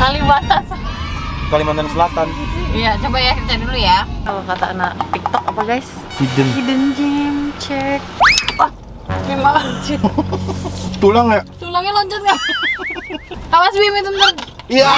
Kalimantan Selatan. Iya, coba ya kita cari dulu ya. Kalau kata anak TikTok apa guys? Hidden gem check. Wah, gimana sih? tulang ya? Tulangnya loncat nggak? Awas Bim itu ntar. Iya.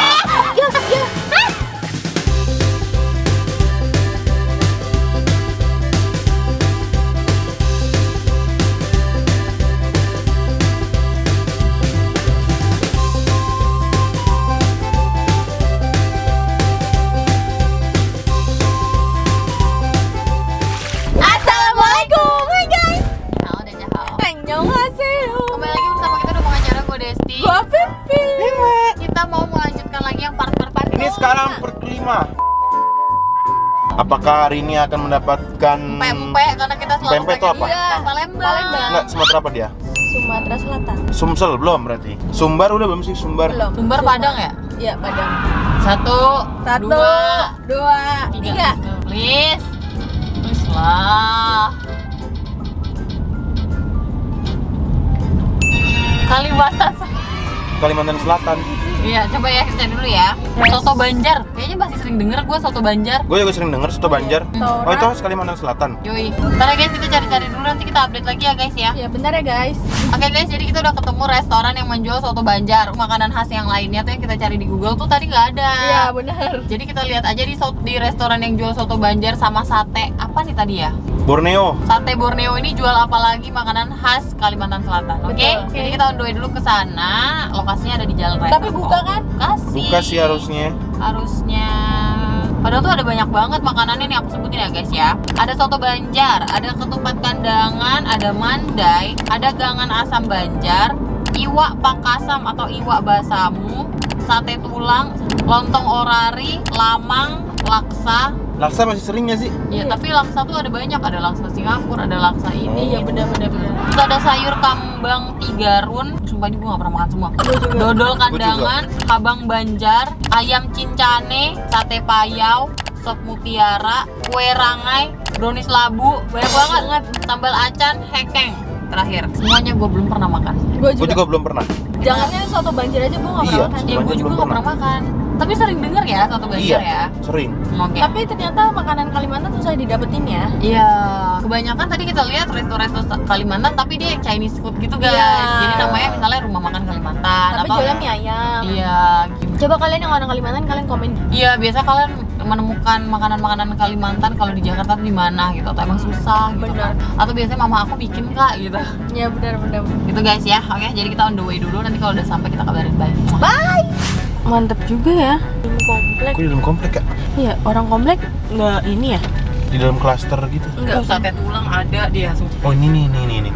Assalamualaikum, hai guys. Halo dan jahal. Annyeonghaseyo. Kembali lagi bersama kita di pengacara gue Desti. Gua Vivi. Kita mau melanjutkan lagi yang part-part. Ini sekarang per kelima. Apakah hari ini akan mendapatkan pempek karena kita selalu pempek itu apa? Iya, Palembang. Enggak, Sumatera apa dia? Sumatera Selatan. Sumsel belum berarti. Sumbar udah belum sih Sumbar? Belum. Sumber Padang ya? Iya, Padang. Satu, dua, tiga. Please. Please lah. Kalimantan Selatan. Iya, coba ya kita cari dulu ya. Soto Banjar. Kayaknya masih sering denger gue soto Banjar. Gue juga sering denger soto Banjar. Tora. Oh, itu khas Kalimantan Selatan. Yoi. Ntar ya guys, kita cari-cari dulu, nanti kita update lagi ya guys ya. Ya benar ya guys. Oke guys, jadi kita udah ketemu restoran yang menjual soto Banjar. Makanan khas yang lainnya tuh yang kita cari di Google tuh tadi nggak ada. Iya benar. Jadi kita lihat aja di restoran yang jual soto Banjar sama sate. Apa nih tadi ya? Borneo. Sate Borneo ini jual apa lagi makanan khas Kalimantan Selatan. Oke? Betul, oke. Jadi kita on the way dulu ke sana. Lokasinya ada di Jalan Raya. Tapi buka kan? Buka sih harusnya. Harusnya. Padahal tuh ada banyak banget makanannya nih, aku sebutin ya guys ya. Ada soto Banjar, ada ketupat kandangan, ada mandai, ada gangan asam Banjar, iwak pakasam atau iwak basamu, sate tulang, lontong orari, lamang, laksa. Laksa masih sering nggak sih? Ya, tapi laksa tuh ada banyak, ada laksa Singapura, ada laksa ini. Iya benar. Terus ada sayur kambang tigarun. Sumpah ini gue gak pernah makan semua. Dodol kandangan, kabang Banjar, ayam cincane, sate payau, sop mutiara, kue rangai, brownies labu, banyak banget. Sambal acan, hekeng. Terakhir, semuanya gue belum pernah makan. Gue Gue juga belum pernah. Jangannya soto Banjar aja gue nggak Iya. pernah makan. Ya gue Banjar juga belum gak pernah makan. Tapi sering denger ya soto Banjar ya. Sering. Oke. Tapi ternyata makanan Kalimantan susah didapetin ya. Iya, kebanyakan tadi kita lihat resto-resto Kalimantan tapi dia Chinese food gitu guys. Iya. Jadi namanya misalnya rumah makan Kalimantan. Tapi atau- jualnya mie ayam. Iya, gimana? Coba kalian yang orang Kalimantan kalian komen. Iya, biasa kalian menemukan makanan-makanan Kalimantan kalau di Jakarta tuh di mana gitu, atau emang susah gitu Benar. kan? Atau biasanya mama aku bikin kak gitu. Ya benar. Gitu guys ya. Oke, jadi kita on the way dulu, nanti kalau udah sampai kita kabarin bye. Bye. Mantep juga ya. Di komplek. Kok di dalam komplek ya? Iya, orang komplek nggak ini ya? Di dalam klaster gitu. Tuh sate tulang ada dia. Oh ini nih.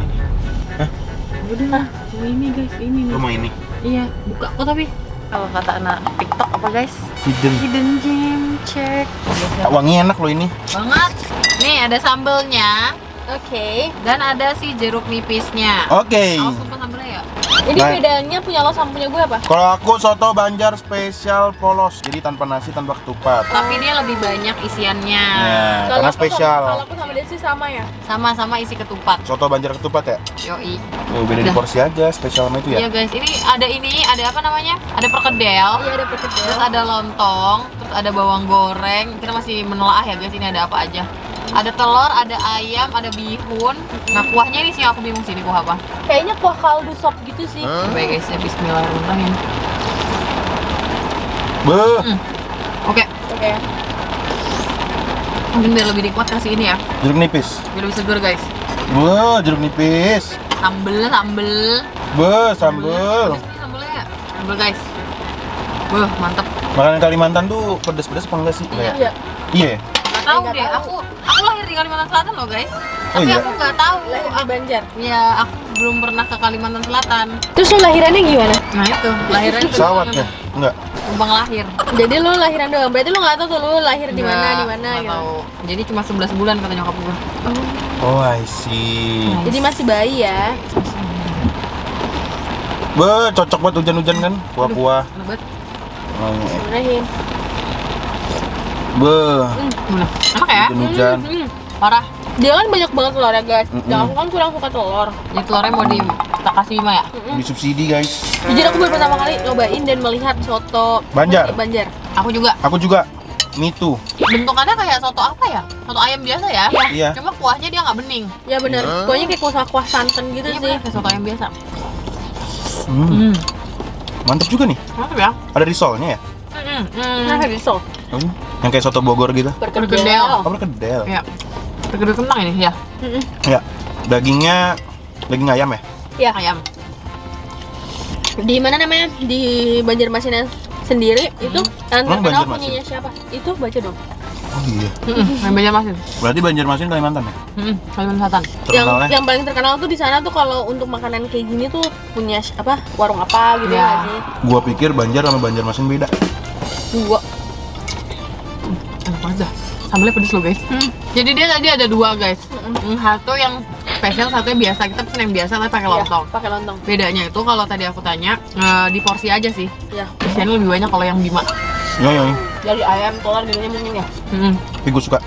Udah, ini guys, ini nih. Rumah ini. Iya, buka kok tapi. Kalau kata anak TikTok apa guys? Hidden. gem check. Wangi enak loh ini. Banget. Nih ada sambelnya Oke. dan ada si jeruk nipisnya. Oke. Awas lupa sambelnya ya. Ini Baik. bedanya punya lo sama punya gue apa? Kalau aku soto Banjar spesial polos, jadi tanpa nasi, tanpa ketupat. Tapi dia lebih banyak isiannya. Nah, Kalau karena aku spesial. Kalau aku sama Desi sama ya. Sama-sama isi ketupat. Soto Banjar ketupat ya? Yoi. Oh, beda di Udah. porsi aja, spesial sama itu Iya ya. guys, ini ada apa namanya? Ada perkedel. Iya ada perkedel. Terus ada lontong, terus ada bawang goreng. Kita masih menelaah ya guys, ini ada apa aja. Ada telur, ada ayam, ada bihun. Nah kuahnya ini sih aku bingung sih, ini kuah apa? Kayaknya kuah kaldu sop gitu sih. Coba ya guys ya, bismillahirrahmanirrahim. Beuh, Oke, Oke. mungkin biar lebih nikmat kasih ini ya. jeruk nipis. Biar lebih segar guys. Beuh, jeruk nipis. Sambel. Beuh, sambel. Pedes nih sambelnya ya. Sambel guys. Wah, mantep. Makanan Kalimantan tuh pedes-pedes apa enggak sih? Kayak- Iya. Iya. Gak tahu Nggak deh, tahu. aku lahir di Kalimantan Selatan loh guys. Tapi iya? aku nggak tahu. Lahir di Banjar. Ya, aku belum pernah ke Kalimantan Selatan. Terus lo lahirannya gimana? Nah itu, lahiran itu Pesawat ya? Enggak. Tumpang lahir. Jadi lo lahiran doang. Berarti lo nggak tahu tuh lo lahir di mana Nggak gitu. tahu. Jadi cuma 11 bulan kata nyokap gue. Oh, I see. Jadi masih bayi ya. Beuh, cocok buat hujan-hujan kan? Kuah-kuah. Enak banget. Oh, Bismillahirrahmanirrahim. beuh, Enak ya? hujan-hujan. Parah. Dia kan banyak banget telurnya guys. Mm-mm. Dan aku kan kurang suka telur. Jadi telurnya mau Tak kasih 5 ya? Disubsidi guys. Jujur aku baru pertama kali nyobain dan melihat soto Banjar. Banjar. Aku juga. Aku juga. Me too. Bentukannya kayak soto apa ya? Soto ayam biasa ya? Iya. Cuma kuahnya dia nggak bening. Ya benar. Kuahnya kayak kuah santan gitu Iya sih. bener, kayak soto ayam biasa. Mantap juga nih. Mantap ya? Ada risolnya ya? Nah, risol. Yang kayak soto Bogor gitu. Perkedel. Oh, perkedel. Iya. Perkedel kentang ini ya? Ya. Dagingnya daging ayam ya? Ya. Ayam. Di mana namanya? Di Banjarmasin sendiri itu yang Emang terkenal Banjarmasin? punyanya siapa? Itu baca dong. Oh iya. Yang Banjarmasin. Berarti Banjarmasin Kalimantan ya? Kalimantan Selatan. Terkenalnya? Yang paling terkenal tuh di sana tuh kalau untuk makanan kayak gini tuh punya apa? Warung apa gitu Iya. nggak sih? Gua pikir Banjar sama Banjarmasin beda. Dua. Enak banget dah. Sambalnya pedes loh guys. Jadi dia tadi ada 2 guys. Satu yang spesial, satu yang biasa. Kita pesen yang biasa tapi pakai lontong. Ya, pakai lontong. Bedanya itu kalau tadi aku tanya di porsi aja sih. Ya. Isiannya lebih banyak kalau yang Bima. Ya. Dari ayam telur gini mungkin ya. Tapi gue suka.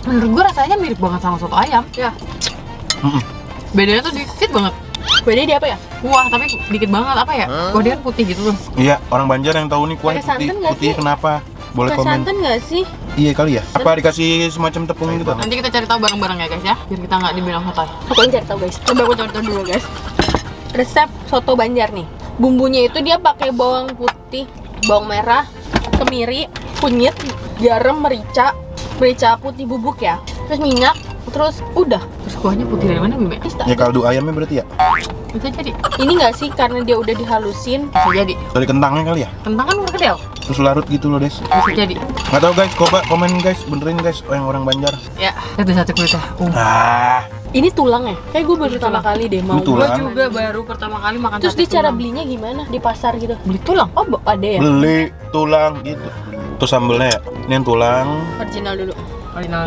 Menurut gue rasanya mirip banget sama soto ayam. Ya. Bedanya tuh dikit banget. Bedanya dia apa ya? Kuah tapi dikit banget apa ya? Kuah dia kan putih gitu tuh. Iya, orang Banjar yang tahu nih kuahnya Pakai putih. santan nggak Putih sih? kenapa? Boleh Pakai komen. santan nggak sih? Iya kali ya. Apa dikasih semacam tepung gitu? Nanti kita cari tahu bareng-bareng ya guys ya. Biar kita nggak dibilang sotoy. Aku yang cari tahu guys. Coba aku cari tahu dulu guys. Resep soto Banjar nih. Bumbunya itu dia pakai bawang putih, bawang merah, kemiri, kunyit, garam, merica putih bubuk ya. Terus minyak, terus udah. Terus kuahnya putih dari mana Bima? Ya kaldu ayamnya berarti ya? Bisa jadi. Ini nggak sih karena dia udah dihalusin? Bisa jadi. Dari kentangnya kali ya? Kentang kan perkedel. Terus larut gitu loh, Des. Bisa jadi. Nggak tahu guys, coba komen guys, benerin guys yang orang Banjar. Ya. Lihat deh satu kulitnya. Ah, Ini tulang ya? Kayak gue baru pertama kali deh mau. Ini tulang. Gue juga baru pertama kali makan Terus sate di cara tulang. belinya gimana? Di pasar gitu? Beli tulang. Oh, ada ya? beli tulang gitu. Tuh sambelnya ya. Ini yang tulang, Original dulu.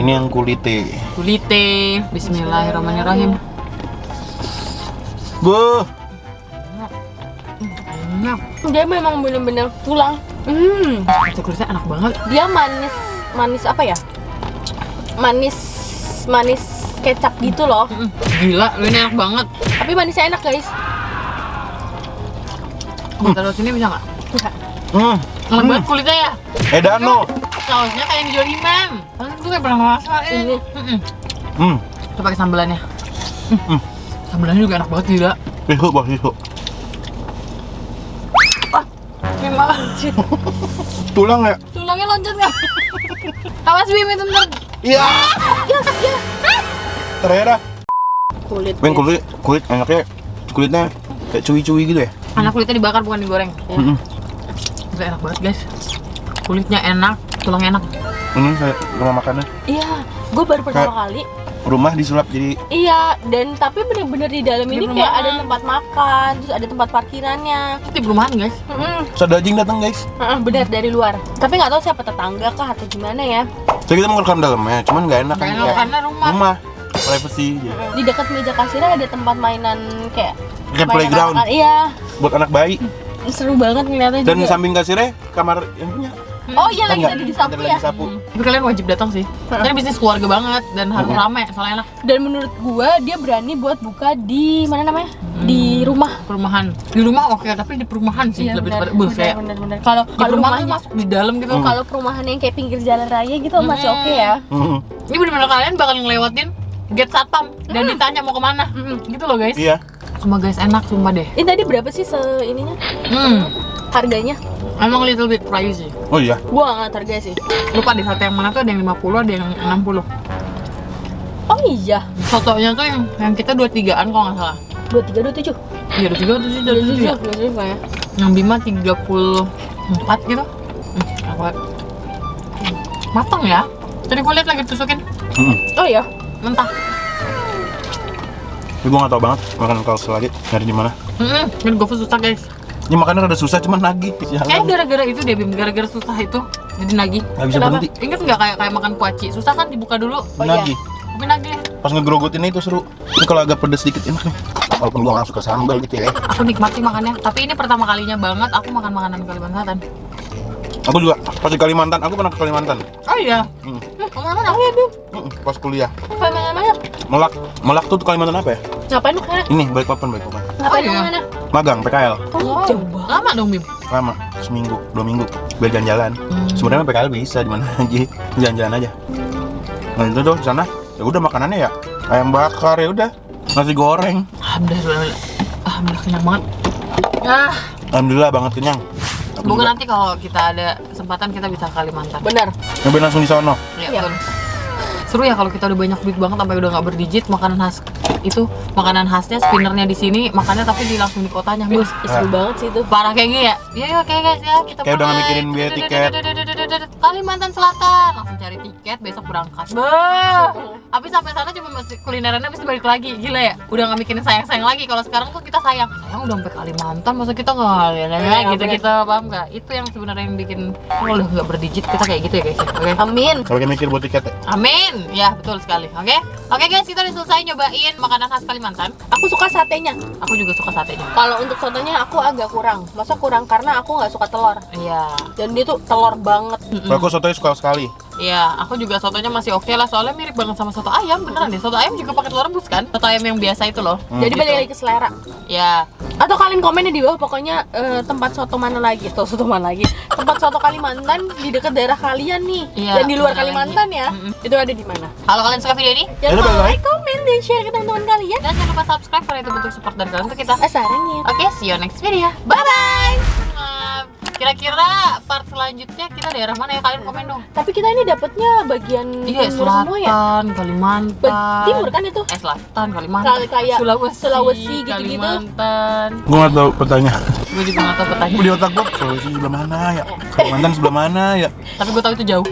ini yang kulite. Kulite. Bismillahirrahmanirrahim. Buh, Enak. Dia memang bener-bener tulang. Sate kulitnya enak banget. Dia manis apa ya? Manis kecap gitu loh. Gila, ini enak banget. Tapi manisnya enak guys. Mau taruh sini bisa nggak? Enak banget kulitnya ya. Edano. Sausnya kayak yang dijual Imam. Kan gue kayak pernah ngerasain. Ini. Kita pakai sambelannya. Sambelannya juga enak banget gila. Ihu, bos ihu. Gimana? Tulang ya? Tulangnya loncat nggak? Awas Bim itu ntar. Iya. Ternyata. Kulit. Bang, kulit enaknya kulitnya kayak cuy-cuy gitu ya? Anak kulitnya dibakar bukan digoreng. Gila enak banget guys. Kulitnya enak, tulangnya enak. Ini kayak rumah makannya. Iya, gue baru pertama kali. Rumah disulap jadi Iya, dan tapi bener-bener di dalam Di ini perumahan. kayak ada tempat makan, terus ada tempat parkirannya. Itu di perumahan guys. sadajing datang guys. Bener dari luar. Tapi nggak tahu siapa tetangga kah atau gimana ya. Jadi kita mau rekam dalamnya, cuman nggak enak Nggak kan enak kayak karena rumah. rumah privacy gitu. Di dekat meja kasirnya ada tempat mainan kayak Kayak mainan playground anak-anak. Iya, buat anak bayi. seru banget ngeliatnya Dan juga. samping kasirnya kamar yang punya. Oh iya, lagi Enggak, tadi disapu lagi ya. disapu. Tapi kalian wajib datang sih. Karena bisnis keluarga banget dan harus rame soalnya enak. Dan menurut gua dia berani buat buka di mana namanya? Di rumah. Perumahan. Di rumah oke, tapi di perumahan sih lebih bener, cepat. Bus kayak bener. Kalau di kalau perumahan tuh rumahnya masuk di dalam gitu. kalau perumahan yang kayak pinggir jalan raya gitu masih oke ya. Ini bener-bener kalian bakal ngelewatin gate satpam dan ditanya mau kemana. Gitu loh guys. Iya. Sumpah guys enak sumpah deh. Ini tadi berapa sih ininya? Harganya? Emang little bit pricey. Oh iya. Gua nggak ngeliat harganya sih. Lupa di sate yang mana tuh ada yang 50, ada yang 60. Oh iya, Sotonya tuh yang kita 23-an kalau nggak salah. 23, 27. Iya 23, 27 ya. 27 ya. Yang Bima 34 gitu. Enak banget. Matang ya. Tadi gue liat lagi tusukin Oh iya. mentah. Tapi gue nggak tahu banget makan kalsel lagi nyari di mana. Ini GoFood susah guys. Ini makannya rada susah cuman nagih. Kayak gara-gara itu deh Bim, gara-gara susah itu jadi nagih. Nggak bisa Kenapa? berhenti. Ingat nggak kayak makan kuaci? Susah kan dibuka dulu. Oh iya. Nagih. Tapi nagih. Pas ngegrogotin itu seru. Ini kalau agak pedes dikit enak nih. Walaupun gue nggak suka sambal gitu ya. Aku nikmati makannya. Tapi ini pertama kalinya banget aku makan makanan Kalimantan Selatan. Aku juga pas di Kalimantan. Aku pernah ke Kalimantan. Oh iya. Kemana-mana? Oh iya, Bim. Pas kuliah. Kemana-mana? Melak tuh Kalimantan apa ya? Ngapain lu kesana? Ini Balikpapan. Ngapain lu iya. kemana? Magang PKL. Oh, jauh banget. Lama dong, Bim. Lama, seminggu, 2 minggu. Biar jalan-jalan. Sebenarnya PKL bisa di mana aja, jalan-jalan aja. Nah itu tuh di sana. Ya udah makanannya ya ayam bakar, ya udah nasi goreng. Alhamdulillah kenyang banget. Alhamdulillah banget kenyang. Aku Semoga juga nanti kalau kita ada kesempatan kita bisa ke Kalimantan. Benar. nyobain langsung di sono. Iya, Iya. betul. Seru ya kalau kita udah banyak duit banget sampai udah nggak berdigit makanan khas itu makanan khasnya spinnernya di sini makannya tapi di langsung di kotanya. Bos. Seru banget sih itu. Parah kayak gini ya? Iya oke guys ya kita Kayak udah nggak mulai. mikirin biaya tiket. Kalimantan Selatan langsung cari tiket besok berangkat. Tapi sampai sana cuma masih kulinerannya habis itu balik lagi gila ya. Udah nggak mikirin sayang lagi kalau sekarang tuh kita sayang udah sampai Kalimantan masa kita nggak gitu kita paham nggak? Itu yang sebenarnya yang bikin kalau udah nggak berdigit kita kayak gitu ya guys. Oke. Amin. Kalau kayak mikir buat tiket ya. Amin. Ya betul sekali. Oke guys kita udah selesai nyobain makanan khas Kalimantan. Aku suka satenya. Aku juga suka satenya. Kalau untuk sotonya aku agak kurang. Masa kurang karena aku nggak suka telur. Iya. Dan dia tuh telur banget. Kalau aku sotonya suka sekali. Iya, aku juga sotonya masih oke lah soalnya mirip banget sama soto ayam beneran deh. Soto ayam juga pakai telur rebus kan? Soto ayam yang biasa itu loh. Jadi Gitu. balik lagi ke selera. Ya, Atau kalian komennya di bawah pokoknya tempat soto mana lagi? Soto mana lagi? Tempat soto Kalimantan di dekat daerah kalian nih. Iya, Dan di luar mana Kalimantan lagi? ya. Itu ada di mana? kalau kalian suka video ini Jangan Yaudah, lupa bye-bye. like, comment, dan share ke teman-teman kalian. dan jangan lupa subscribe karena itu bentuk support dari kalian untuk kita. Sarangnya. Oke, see you next video. Bye bye. Kira-kira part selanjutnya kita daerah mana ya kalian komen dong. Tapi kita ini dapetnya bagian Iya, timur semua ya. Selatan, Kalimantan. Timur kan itu? Selatan, Kalimantan. Kayak Sulawesi gitu-gitu. Kalimantan. Gue nggak tahu petanya. Gue juga nggak tahu petanya. Di otak gue Sulawesi sebelah mana ya? Kalimantan sebelah mana ya? Tapi gue tahu itu jauh.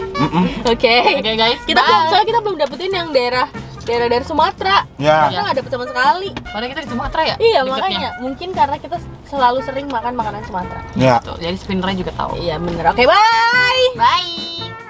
Oke. Oke guys, Kita bye. belum, soalnya kita belum dapetin yang daerah dari Sumatera. Ya. Kita nggak dapet sama sekali. Padahal kita di Sumatera ya? Iya Deketnya. makanya. Mungkin karena kita selalu sering makan makanan Sumatera. Ya. Tuh, jadi spinnernya juga tahu. Iya bener. Oke bye. Bye.